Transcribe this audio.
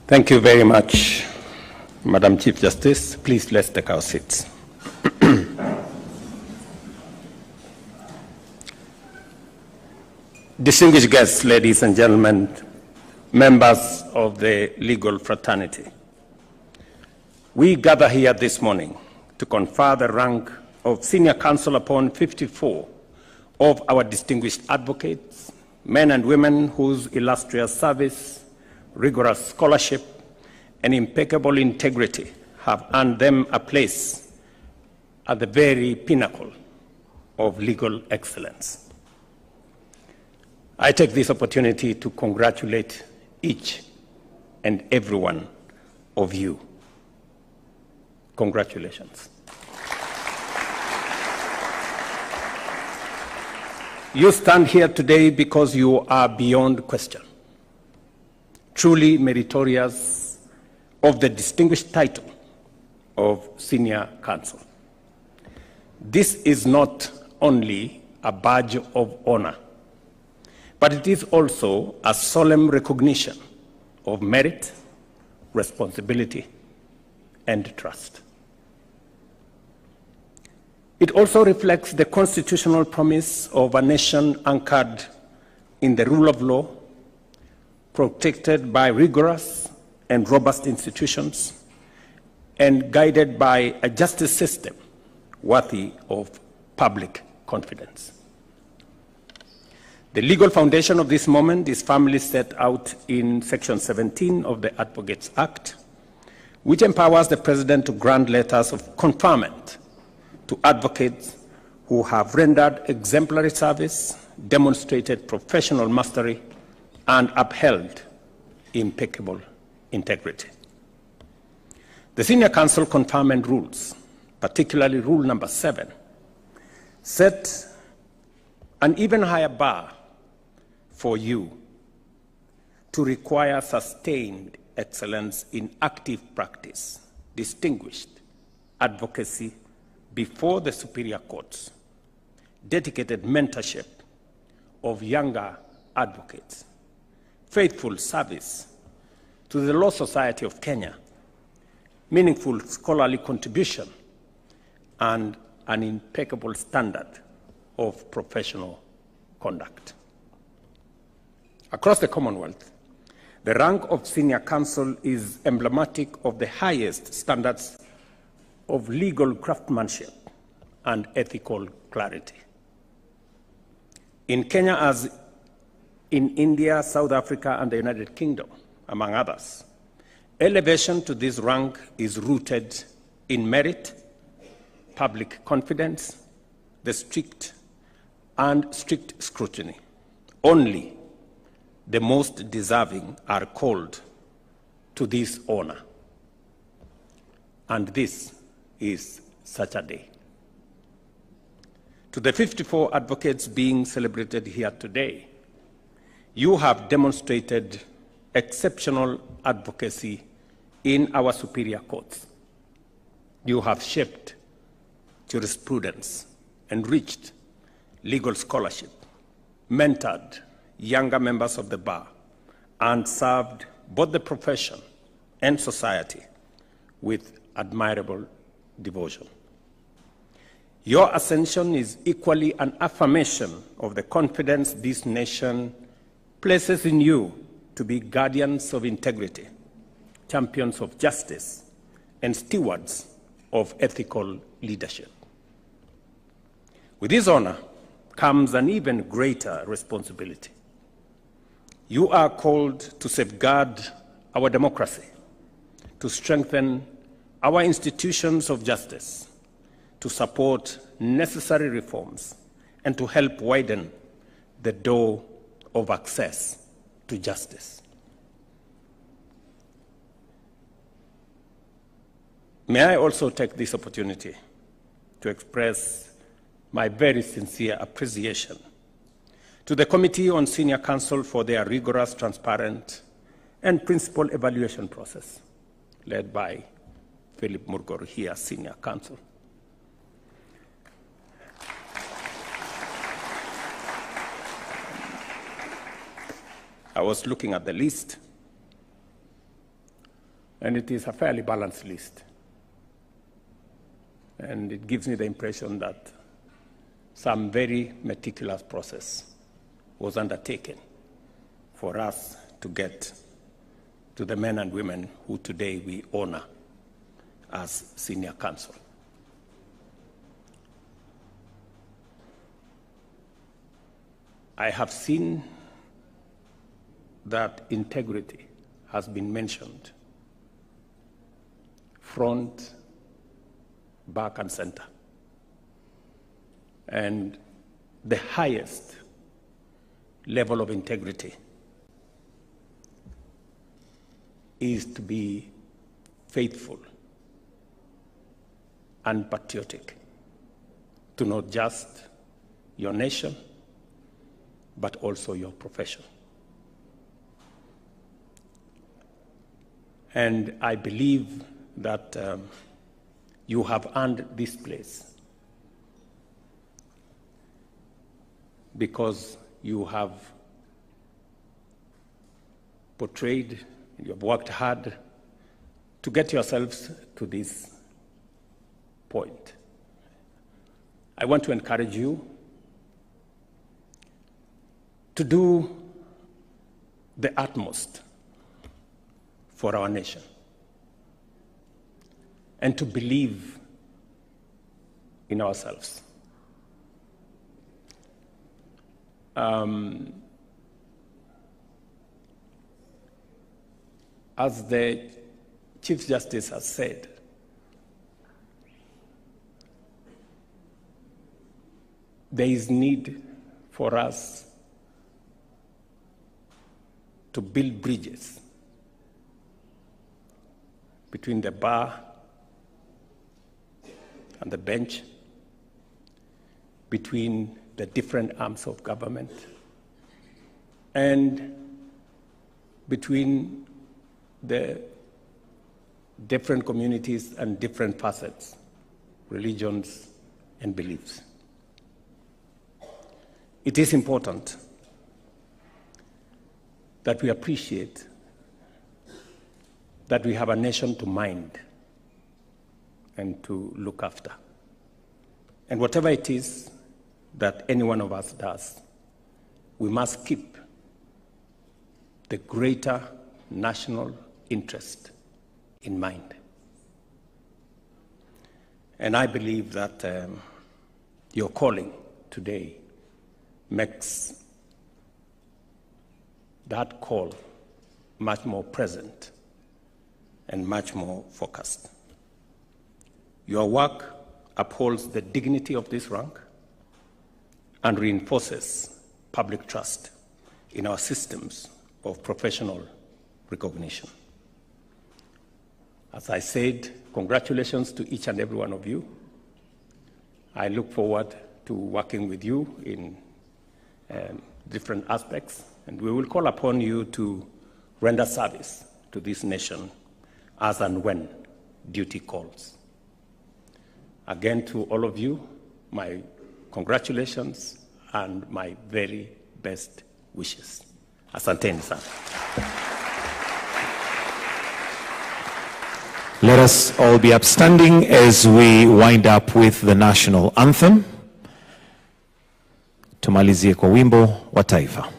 Thank you very much, Madam Chief Justice. Please let's take our seats. Distinguished guests, ladies and gentlemen, members of the legal fraternity, we gather here this morning to confer the rank of senior counsel upon 54 of our distinguished advocates, men and women whose illustrious service, rigorous scholarship, and impeccable integrity have earned them a place at the very pinnacle of legal excellence. I take this opportunity to congratulate each and every one of you. Congratulations. You stand here today because you are beyond question, truly meritorious of the distinguished title of senior counsel. This is not only a badge of honor, but it is also a solemn recognition of merit, responsibility, and trust. It also reflects the constitutional promise of a nation anchored in the rule of law, protected by rigorous and robust institutions, and guided by a justice system worthy of public confidence. The legal foundation of this moment is firmly set out in Section 17 of the Advocates Act, which empowers the President to grant letters of conferment to advocates who have rendered exemplary service, demonstrated professional mastery, and upheld impeccable integrity. The senior counsel conferment rules, particularly rule number 7, set an even higher bar for you to require sustained excellence in active practice, distinguished advocacy before the superior courts, dedicated mentorship of younger advocates, faithful service to the Law Society of Kenya, meaningful scholarly contribution, and an impeccable standard of professional conduct. Across the Commonwealth, the rank of senior counsel is emblematic of the highest standards of legal craftsmanship and ethical clarity. In Kenya, as in India, South Africa, and the United Kingdom, among others, elevation to this rank is rooted in merit, public confidence, the strict scrutiny. Only the most deserving are called to this honor. And this is such a day. To the 54 advocates being celebrated here today, you have demonstrated exceptional advocacy in our superior courts. You have shaped jurisprudence, enriched legal scholarship, mentored younger members of the bar, and served both the profession and society with admirable devotion. Your ascension is equally an affirmation of the confidence this nation places in you to be guardians of integrity, champions of justice, and stewards of ethical leadership. With this honor comes an even greater responsibility. You are called to safeguard our democracy, to strengthen our institutions of justice, to support necessary reforms, and to help widen the door of access to justice. May I also take this opportunity to express my very sincere appreciation to the Committee on Senior Counsel for their rigorous, transparent, and principled evaluation process, led by Philip Murgor here, Senior Counsel. I was looking at the list And it is a fairly balanced list. And it gives me the impression that some very meticulous process was undertaken for us to get to the men and women who today we honor as senior counsel. I have seen that integrity has been mentioned front, back, and center. And the highest level of integrity is to be faithful and patriotic to not just your nation, but also your profession. And I believe that you have earned this place because you have portrayed, you have worked hard to get yourselves to this point. I want to encourage you to do the utmost for our nation and to believe in ourselves. As the Chief Justice has said, there is need for us to build bridges between the bar and the bench, between the different arms of government, and between the different communities and different facets, religions, and beliefs. It is important that we appreciate that we have a nation to mind and to look after. And whatever it is that any one of us does, we must keep the greater national interest in mind. And I believe that your calling today makes that call much more present and much more focused. Your work upholds the dignity of this rank and reinforces public trust in our systems of professional recognition. As I said, congratulations to each and every one of you. I look forward to working with you in different aspects, and we will call upon you to render service to this nation as and when duty calls. Again, to all of you, my congratulations and my very best wishes. Asanteni sana. Let us all be upstanding as we wind up with the national anthem. Tumalizie kwa wimbo wa taifa.